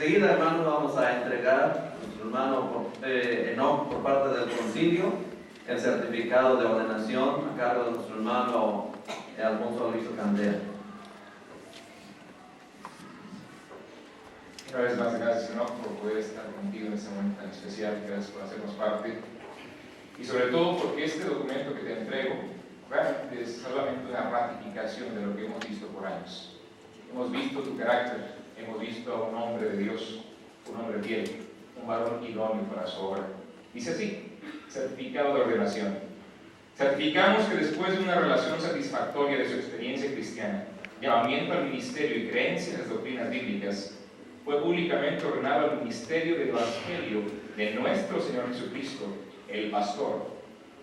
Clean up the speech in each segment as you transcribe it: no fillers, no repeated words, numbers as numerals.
Enseguida, hermanos, vamos a entregar a nuestro hermano Enoch por parte del concilio el certificado de ordenación a cargo de nuestro hermano Alfonso Luis Candela. Una vez más, gracias, Enoch, por poder estar contigo en este momento tan especial. Gracias por hacernos parte. Y sobre todo porque este documento que te entrego realmente es solamente una ratificación de lo que hemos visto por años. Hemos visto tu carácter, hemos visto a un hombre de Dios, un hombre fiel, un varón idóneo para su obra. Dice así: certificado de ordenación. Certificamos que después de una relación satisfactoria de su experiencia cristiana, llamamiento al ministerio y creencia en las doctrinas bíblicas, fue públicamente ordenado al ministerio del Evangelio de nuestro Señor Jesucristo, el pastor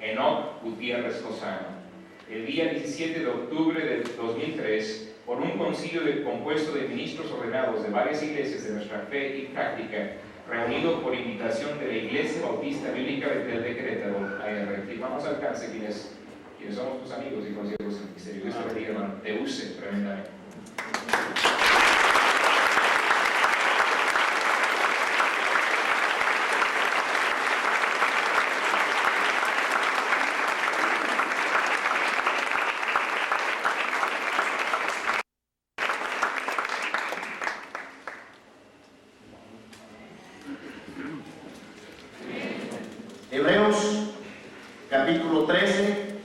Enoch Gutiérrez Lozano, el día 17 de octubre de 2003, por un concilio compuesto de ministros ordenados de varias iglesias de nuestra fe y práctica, reunido por invitación de la Iglesia Bautista Bíblica Betel de Querétaro, AR. Firmamos alcance quienes somos tus amigos y consiervos del ministerio. Dios te bendiga, hermano. Te use tremendamente. Hebreos capítulo 13,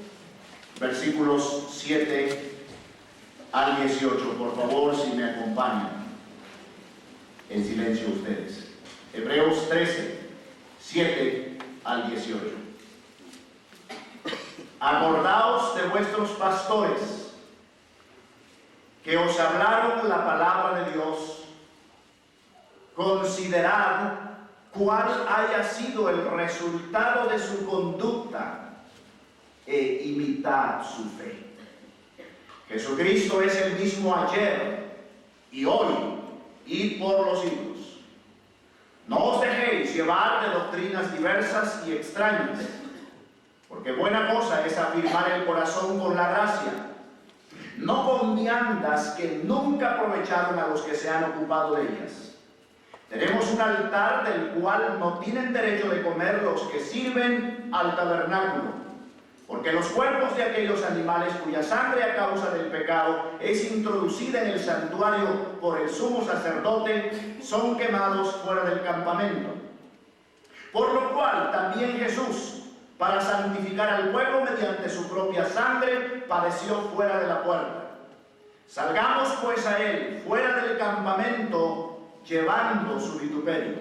versículos 7 al 18. Por favor, si me acompañan, en silencio ustedes. Hebreos 13, 7 al 18. Acordaos de vuestros pastores, que os hablaron la palabra de Dios. Considerad cuál haya sido el resultado de su conducta e imitad su fe. Jesucristo es el mismo ayer y hoy y por los siglos. No os dejéis llevar de doctrinas diversas y extrañas, porque buena cosa es afirmar el corazón con la gracia, no con viandas que nunca aprovecharon a los que se han ocupado de ellas. Tenemos un altar del cual no tienen derecho de comer los que sirven al tabernáculo, porque los cuerpos de aquellos animales cuya sangre a causa del pecado es introducida en el santuario por el sumo sacerdote, son quemados fuera del campamento. Por lo cual también Jesús, para santificar al pueblo mediante su propia sangre, padeció fuera de la puerta. Salgamos pues a él fuera del campamento, llevando su vituperio,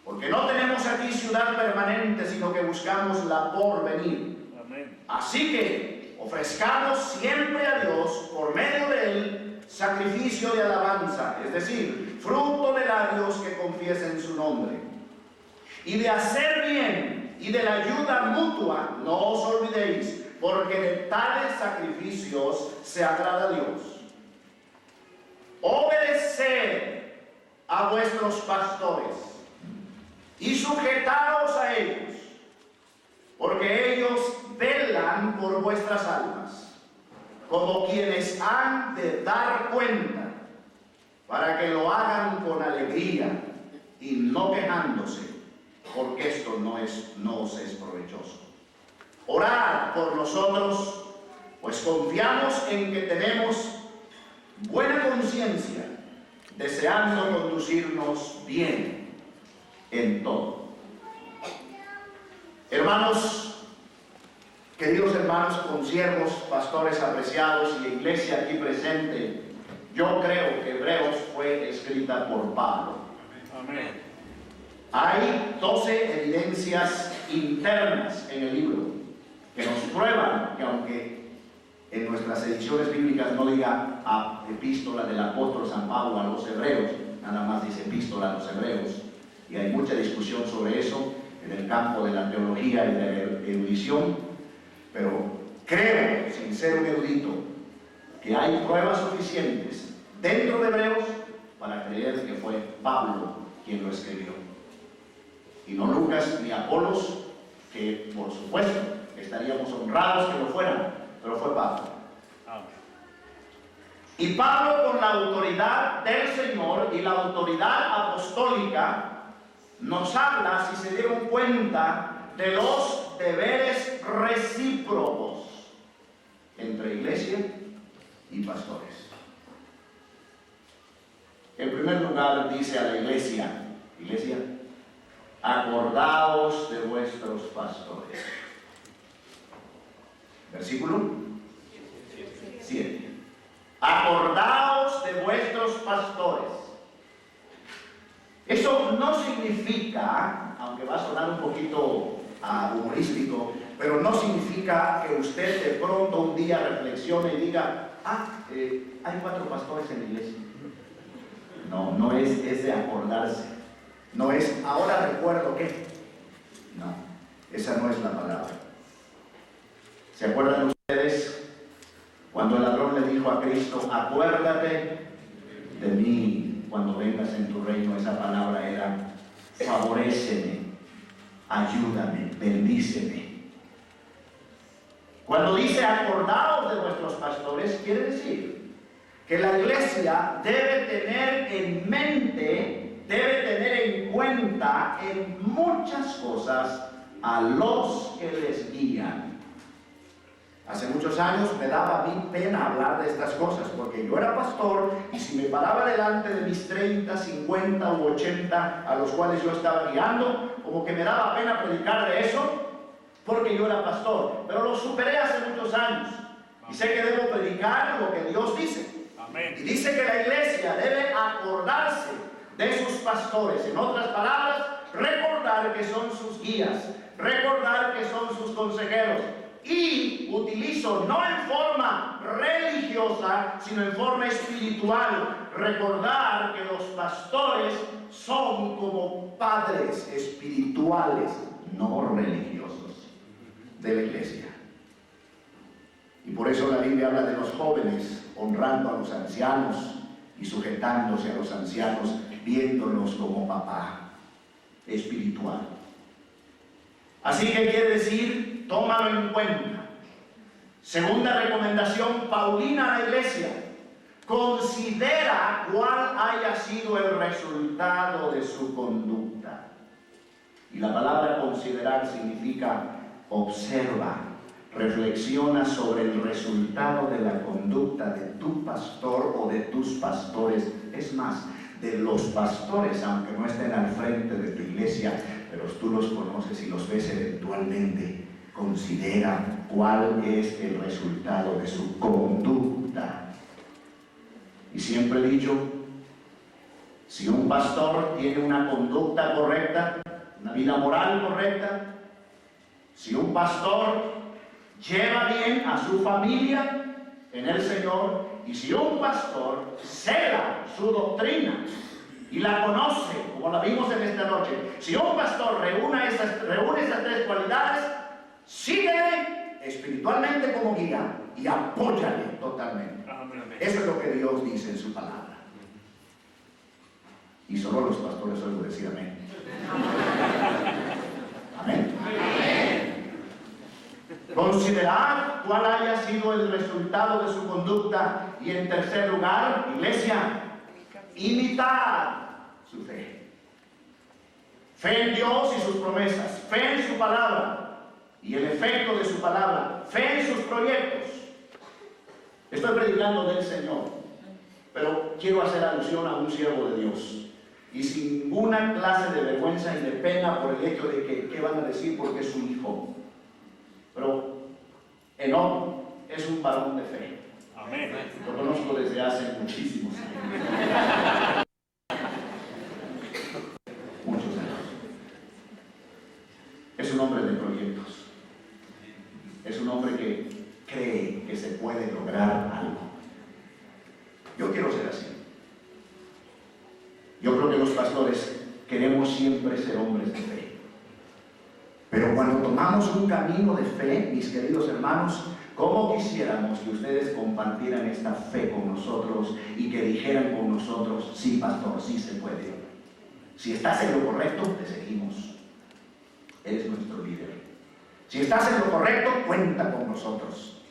porque no tenemos aquí ciudad permanente, sino que buscamos la porvenir. Amén. Así que ofrezcamos siempre a Dios, por medio de él, sacrificio de alabanza, es decir, fruto de labios que confiesen su nombre. Y de hacer bien y de la ayuda mutua no os olvidéis, porque de tales sacrificios se agrada a Dios. Obedeced a vuestros pastores y sujetaos a ellos, porque ellos velan por vuestras almas, como quienes han de dar cuenta, para que lo hagan con alegría y no quejándose, porque esto no os es provechoso. Orad por nosotros, pues confiamos en que tenemos buena conciencia, deseando conducirnos bien en todo. Hermanos, queridos hermanos, consiervos, pastores apreciados y iglesia aquí presente, yo creo que Hebreos fue escrita por Pablo. Amén. Hay 12 evidencias internas en el libro que nos prueban que, aunque en nuestras ediciones bíblicas no diga epístola del apóstol San Pablo a los hebreos, nada más dice epístola a los hebreos, y hay mucha discusión sobre eso en el campo de la teología y de la erudición, pero creo, sin ser un erudito, que hay pruebas suficientes dentro de Hebreos para creer que fue Pablo quien lo escribió, y no Lucas ni Apolos, que por supuesto estaríamos honrados que lo fueran, pero fue Pablo. Y Pablo, con la autoridad del Señor y la autoridad apostólica, nos habla, si se dieron cuenta, de los deberes recíprocos entre iglesia y pastores. En primer lugar, dice a la iglesia, acordaos de vuestros pastores. Versículo 7. Acordaos de vuestros pastores. Eso no significa, aunque va a sonar un poquito humorístico, pero no significa que usted de pronto un día reflexione y diga, hay 4 pastores en la iglesia. No es de acordarse. No es, ahora recuerdo que. No, esa no es la palabra. ¿Se acuerdan ustedes cuando el ladrón le dijo a Cristo, acuérdate de mí cuando vengas en tu reino? Esa palabra era, favoréceme, ayúdame, bendíceme. Cuando dice acordaos de vuestros pastores, quiere decir que la iglesia debe tener en mente, debe tener en cuenta en muchas cosas a los que les guían. Hace muchos años me daba a mí pena hablar de estas cosas, porque yo era pastor y si me paraba delante de mis 30, 50 u 80 a los cuales yo estaba guiando, como que me daba pena predicar de eso, porque yo era pastor. Pero lo superé hace muchos años y sé que debo predicar lo que Dios dice. Y dice que la iglesia debe acordarse de sus pastores. En otras palabras, recordar que son sus guías, recordar que son sus consejeros. Y utilizo no en forma religiosa, sino en forma espiritual. Recordar que los pastores son como padres espirituales, no religiosos, de la iglesia. Y por eso la Biblia habla de los jóvenes honrando a los ancianos y sujetándose a los ancianos, viéndolos como papá espiritual. Así que quiere decir, tómalo en cuenta. Segunda recomendación paulina a la iglesia: considera cuál haya sido el resultado de su conducta. Y la palabra considerar significa observa, reflexiona sobre el resultado de la conducta de tu pastor o de tus pastores. Es más, de los pastores, aunque no estén al frente de tu iglesia, pero tú los conoces y los ves eventualmente. Considera cuál es el resultado de su conducta. Y siempre he dicho, si un pastor tiene una conducta correcta, una vida moral correcta, si un pastor lleva bien a su familia en el Señor, y si un pastor cela su doctrina y la conoce, como la vimos en esta noche, si un pastor reúne esas 3 cualidades, síguele espiritualmente como guía y apóyale totalmente. Amén. Eso es lo que Dios dice en su palabra. Y solo los pastores oigo decir amén. Amén. Amén. Considerad cuál haya sido el resultado de su conducta. Y en tercer lugar, iglesia, imitad su fe. Fe en Dios y sus promesas, fe en su palabra y el efecto de su palabra, fe en sus proyectos. Estoy predicando del Señor, pero quiero hacer alusión a un siervo de Dios. Y sin ninguna clase de vergüenza y de pena por el hecho de que, ¿qué van a decir? Porque es su hijo. Pero Enoc es un varón de fe. Amén. Lo conozco desde hace muchísimos años. Muchos años. Es un hombre de proyectos. Es un hombre que cree que se puede lograr algo. Yo quiero ser así. Yo creo que los pastores queremos siempre ser hombres de fe. Pero cuando tomamos un camino de fe, mis queridos hermanos, ¿cómo quisiéramos que ustedes compartieran esta fe con nosotros y que dijeran con nosotros, sí, pastor, sí se puede? Si estás en lo correcto, te seguimos. Eres nuestro líder. Si estás en lo correcto, cuenta con nosotros.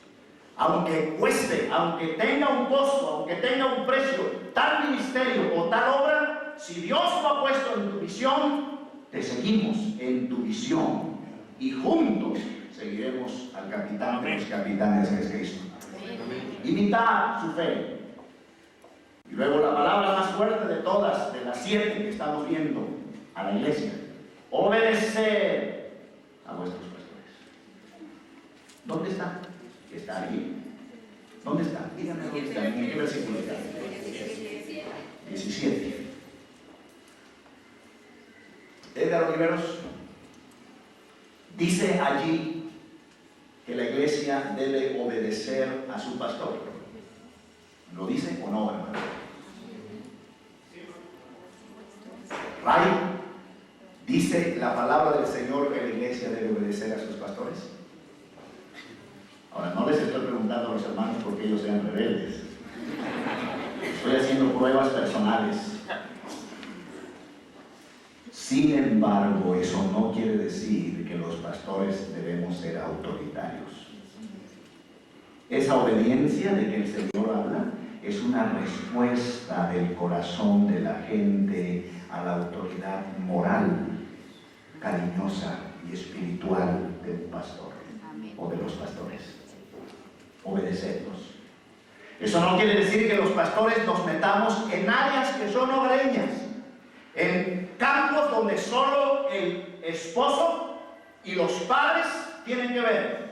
aunque cueste, aunque tenga un costo, aunque tenga un precio, tal ministerio o tal obra, si Dios lo ha puesto en tu visión, te seguimos en tu visión y juntos seguiremos al capitán de los capitanes, que es Cristo. Imitad su fe. Y luego la palabra más fuerte de todas, de las 7 que estamos viendo a la iglesia: obedecer a vuestros pastores. ¿Dónde está? ¿Está allí? ¿Dónde está? Dígame dónde está. ¿En qué versículo está? 17. Edgar Oliveros dice allí que la iglesia debe obedecer a su pastor. ¿Lo dice o no, hermano? Ray, ¿dice la palabra del Señor que la iglesia debe obedecer a sus pastores? Ahora, no les estoy preguntando a los hermanos porque ellos sean rebeldes. Estoy haciendo pruebas personales. Sin embargo, eso no quiere decir que los pastores debemos ser autoritarios. Esa obediencia de que el Señor habla es una respuesta del corazón de la gente a la autoridad moral, cariñosa y espiritual de un pastor o de los pastores. Obedecerlos. Eso no quiere decir que los pastores nos metamos en áreas que son hogareñas, en campos donde solo el esposo y los padres tienen que ver.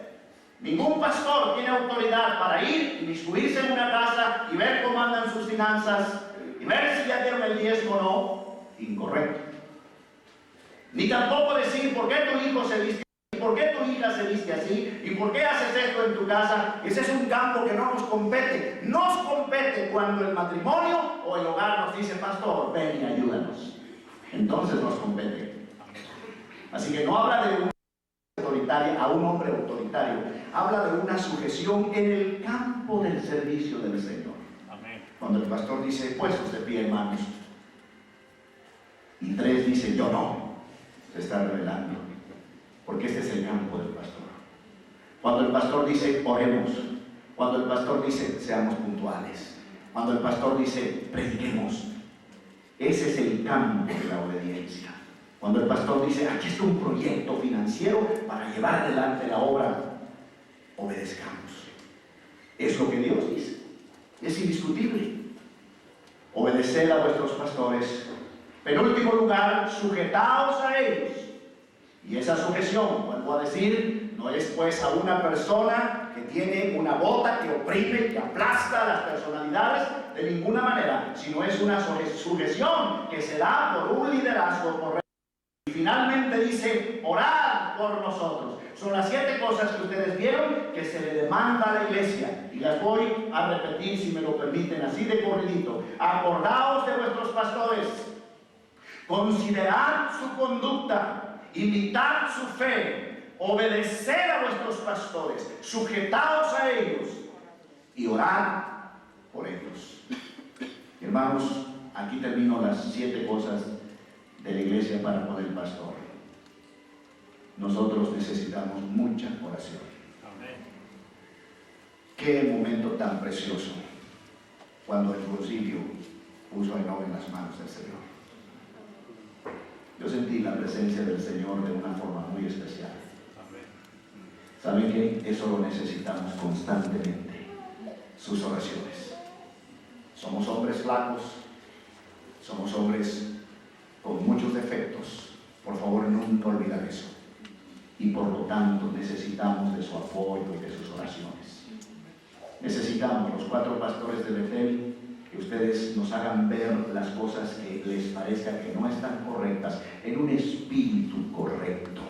Ningún pastor tiene autoridad para ir y inmiscuirse en una casa y ver cómo andan sus finanzas y ver si ya dieron el diezmo o no. Incorrecto. Ni tampoco decir por qué tu hijo se viste así, por qué tu hija se viste así y por qué haces esto en tu casa. Ese es un campo que no nos compete. Nos compete cuando el matrimonio o el hogar nos dice: pastor, ven y ayúdanos. Entonces nos compete. Así que no habla de una autoritaria a un hombre autoritario, habla de una sujeción en el campo del servicio del Señor. Amén. Cuando el pastor dice: puestos de pie, hermanos, y 3 dice: yo no, se está revelando, porque este es el campo del pastor. Cuando el pastor dice: oremos, cuando el pastor dice: seamos puntuales, cuando el pastor dice: prediquemos, ese es el campo de la obediencia. Cuando el pastor dice: aquí está un proyecto financiero para llevar adelante la obra, obedezcamos. Es lo que Dios dice. Es indiscutible. Obedecer a vuestros pastores. En último lugar, sujetaos a ellos. Y esa sujeción, vuelvo a decir, no es pues a una persona que tiene una bota que oprime, que aplasta las personalidades, de ninguna manera, sino es una sujeción que se da por un liderazgo correcto. Y finalmente dice: orad por nosotros. Son las 7 cosas que ustedes vieron que se le demanda a la iglesia, y las voy a repetir, si me lo permiten, así de corridito. Acordaos de vuestros pastores, considerad su conducta, imitad su fe, obedeced a vuestros pastores, sujetaos a ellos y orad por ellos. Hermanos, aquí termino las 7 cosas de la iglesia para con el pastor. Nosotros necesitamos mucha oración. Amén. Qué momento tan precioso cuando el concilio puso a Enoc en las manos del Señor. Yo sentí la presencia del Señor de una forma muy especial. Amén. ¿Saben qué? Eso lo necesitamos constantemente. Sus oraciones. Somos hombres flacos, somos hombres con muchos defectos. Por favor, nunca olvidar eso. Y por lo tanto necesitamos de su apoyo y de sus oraciones. Necesitamos, los 4 pastores de Betel, que ustedes nos hagan ver las cosas que les parezca que no están correctas, en un espíritu correcto,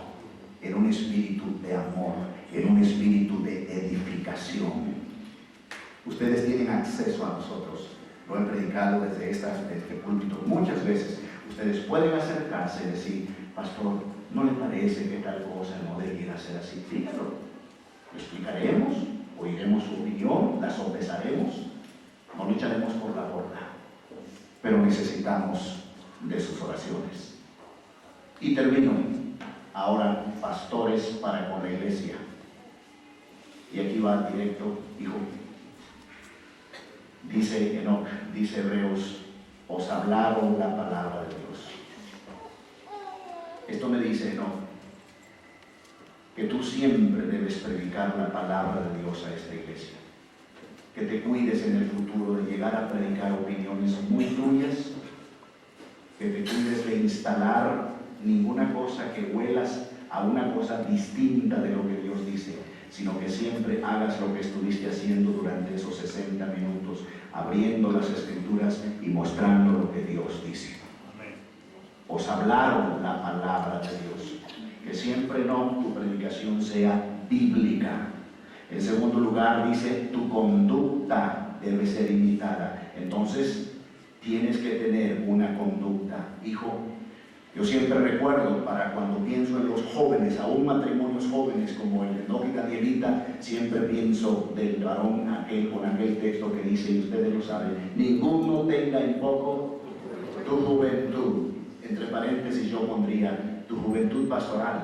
en un espíritu de amor, en un espíritu de edificación. Ustedes tienen acceso a nosotros. Lo he predicado desde este púlpito muchas veces. Ustedes pueden acercarse y decir: pastor, ¿no le parece que tal cosa no debiera ser así? Dígalo. Lo explicaremos, oiremos su opinión, la sopesaremos, no le echaremos por la borda, pero necesitamos de sus oraciones. Y termino. Ahora, pastores para con la iglesia. Y aquí va directo, hijo. Dice Enoc, dice Hebreos, os hablaron la palabra de Dios. Esto me dice Enoc, que tú siempre debes predicar la palabra de Dios a esta iglesia. Que te cuides en el futuro de llegar a predicar opiniones muy tuyas, que te cuides de instalar ninguna cosa que huelas a una cosa distinta de lo que Dios dice, sino que siempre hagas lo que estuviste haciendo durante esos 60 minutos, abriendo las Escrituras y mostrando lo que Dios dice. Os hablaron la palabra de Dios. Que siempre no tu predicación sea bíblica. En segundo lugar dice, tu conducta debe ser imitada. Entonces, tienes que tener una conducta. Hijo, yo siempre recuerdo, para cuando pienso en los jóvenes, aún matrimonios jóvenes como el de Enoc y Danielita, siempre pienso del varón aquel con aquel texto que dice, y ustedes lo saben, ninguno tenga en poco tu juventud. Entre paréntesis yo pondría tu juventud pastoral.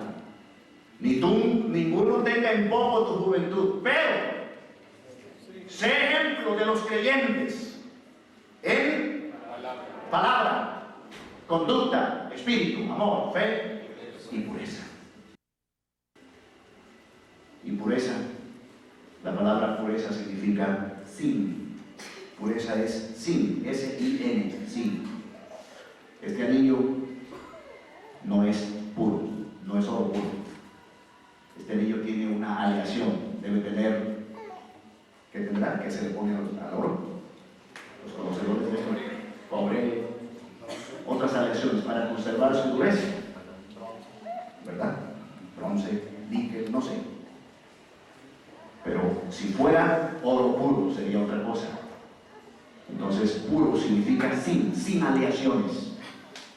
Ninguno tenga en poco tu juventud, pero sé ejemplo de los creyentes en palabra, conducta, espíritu, amor, fe y pureza. Y pureza, la palabra pureza significa sin. Pureza es sin, S-I-N, sin. Este anillo no es puro, no es oro puro. Este anillo tiene una aleación, debe tener, ¿qué tendrá? ¿Qué se le pone al oro? Los conocedores de esto, cobre, otras aleaciones para conservar su dureza, ¿verdad? Bronce, níquel, no sé. Pero si fuera oro puro sería otra cosa. Entonces puro significa sin aleaciones.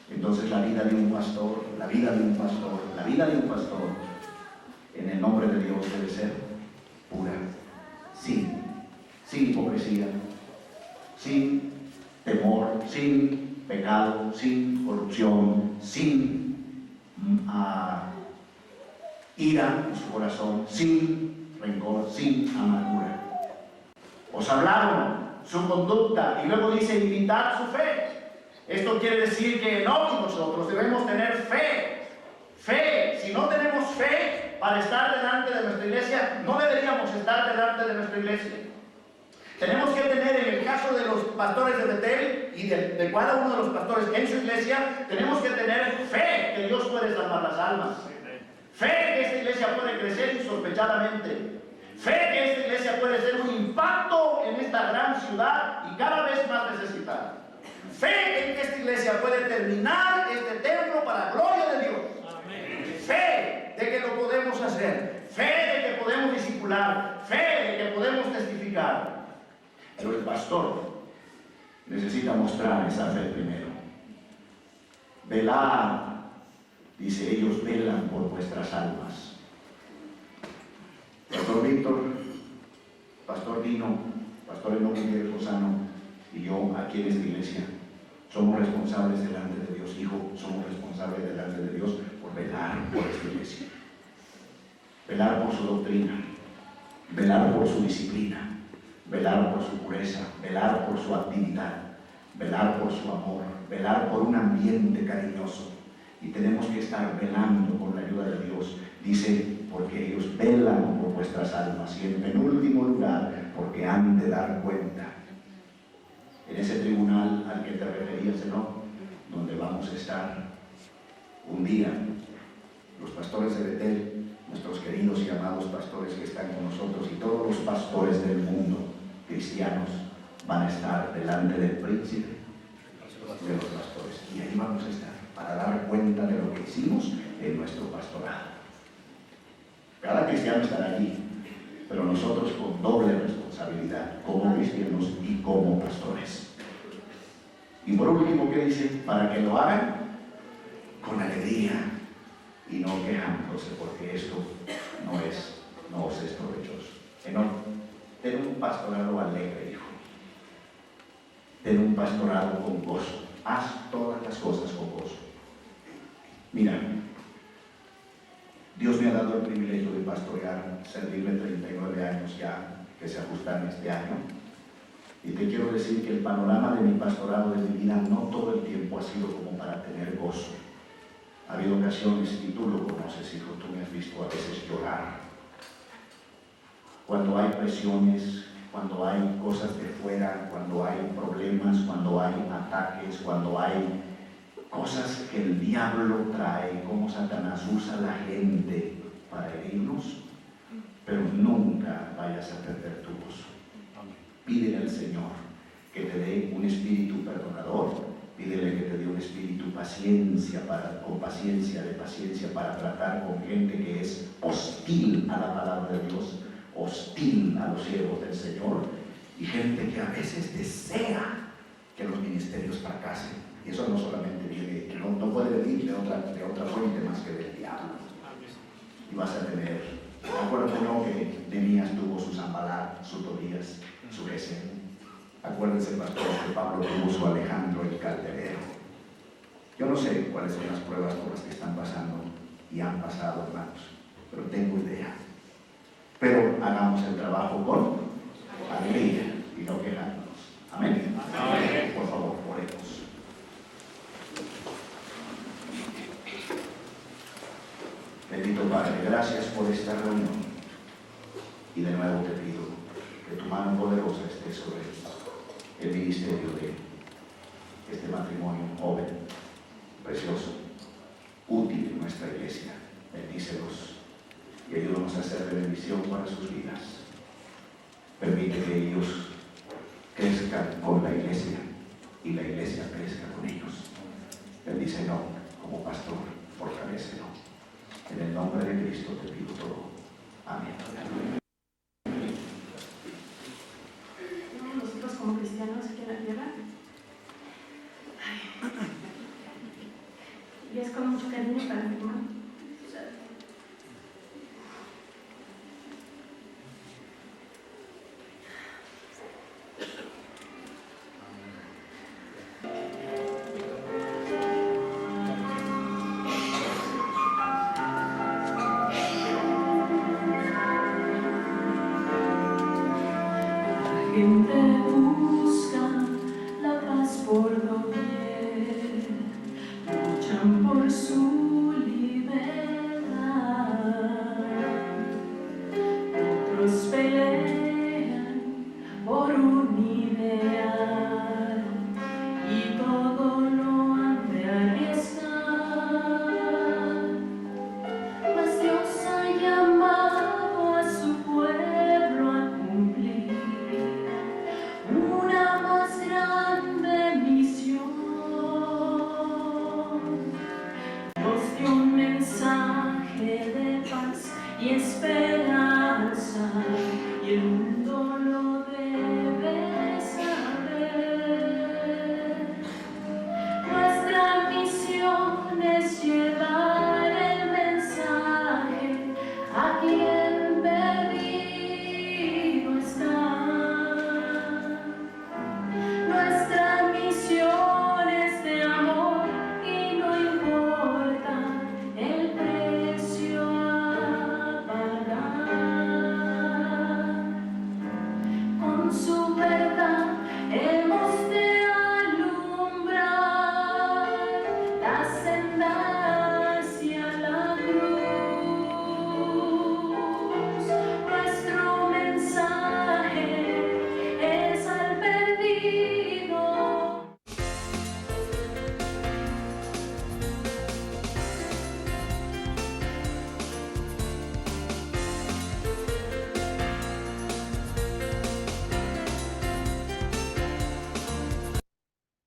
Entonces la vida de un pastor, la vida de un pastor, en el nombre de Dios debe ser pura, sin hipocresía, sin temor, sin pecado, sin corrupción, sin ira en su corazón, sin rencor, sin amargura. Os hablaron su conducta y luego dice imitar su fe. Esto quiere decir que nosotros debemos tener fe. Fe. Si no tenemos fe para estar delante de nuestra iglesia, no deberíamos estar delante de nuestra iglesia. Tenemos que tener, en el caso de los pastores de Betel y de cada uno de los pastores en su iglesia, tenemos que tener fe que Dios puede salvar las almas. Fe que esta iglesia puede crecer insospechadamente. Fe que esta iglesia puede ser un impacto en esta gran ciudad y cada vez más necesitada. Fe en que esta iglesia puede terminar este templo para la gloria de Dios. Amén. Fe de que lo podemos hacer. Fe de que podemos discipular. Fe de que podemos testificar. Pero el pastor necesita mostrar esa fe primero. Velar, dice, ellos velan por vuestras almas. Pastor Víctor, Pastor Dino, Pastor Enoc Lozano y yo aquí en esta iglesia somos responsables delante de Dios, hijo, somos responsables delante de Dios por velar por esta iglesia, velar por su doctrina, velar por su disciplina, velar por su pureza, velar por su actividad, velar por su amor, velar por un ambiente cariñoso. Y tenemos que estar velando con la ayuda de Dios. Dice, porque ellos velan por vuestras almas. Y en penúltimo lugar, porque han de dar cuenta. En ese tribunal al que te referías, ¿no? Donde vamos a estar un día, los pastores de Betel, nuestros queridos y amados pastores que están con nosotros, y todos los pastores del mundo, cristianos, van a estar delante del príncipe de los pastores. Y ahí vamos a estar para dar cuenta de lo que hicimos en nuestro pastorado. Cada cristiano estará allí, pero nosotros con doble responsabilidad, como cristianos y como pastores. Y por último, ¿qué dice? Para que lo hagan con alegría y no quejándose, porque esto no os es provechoso. Ten un pastorado alegre, hijo. Ten un pastorado con gozo. Haz todas las cosas con gozo. Mira, Dios me ha dado el privilegio de pastorear, servirle 39 años ya que se ajustan este año. Y te quiero decir que el panorama de mi pastorado, de mi vida, no todo el tiempo ha sido como para tener gozo. Ha habido ocasiones, y tú lo conoces, hijo, tú me has visto a veces llorar. Cuando hay presiones, cuando hay cosas de fuera, cuando hay problemas, cuando hay ataques, cuando hay cosas que el diablo trae, como Satanás usa a la gente para herirnos, pero nunca vayas a perder tu gozo. Pídele al Señor que te dé un espíritu perdonador, pídele que te dé un espíritu de paciencia para tratar con gente que es hostil a la palabra de Dios, hostil a los siervos del Señor, y gente que a veces desea que los ministerios fracasen. Y eso no solamente viene, no puede venir de otra fuente más que del diablo. Y vas a tener, acuérdate, ¿no?, que Nehemías tuvo su Sanballat, su Tobías, su Gesem. Acuérdense, pastor, que Pablo tuvo su Alejandro el calderero. Yo no sé cuáles son las pruebas por las que están pasando y han pasado, hermanos, pero tengo idea. Pero hagamos el trabajo con alegría y no quejándonos. Amén. Amén. Por favor, oremos. Bendito Padre, gracias por esta reunión. Y de nuevo te pido que tu mano poderosa esté sobre el ministerio de este matrimonio joven, precioso, útil en nuestra iglesia. Bendícelos y ayúdanos a hacer de bendición para sus vidas. Permite que ellos crezcan con la iglesia y la iglesia crezca con ellos. Bendícenos como pastor, fortalécenos. En el nombre de Cristo te pido todo. Amén. Nosotros como cristianos aquí en la tierra, y es con mucho cariño para mi hermano. La gente busca la paz por doquier, luchan por su libertad. Otros pelean por un ideal y todo lo han de arriesgar. Mas Dios ha llamado a su pueblo a cumplir una más grande misión. Nos dio un mensaje de paz y esperanza, y el mundo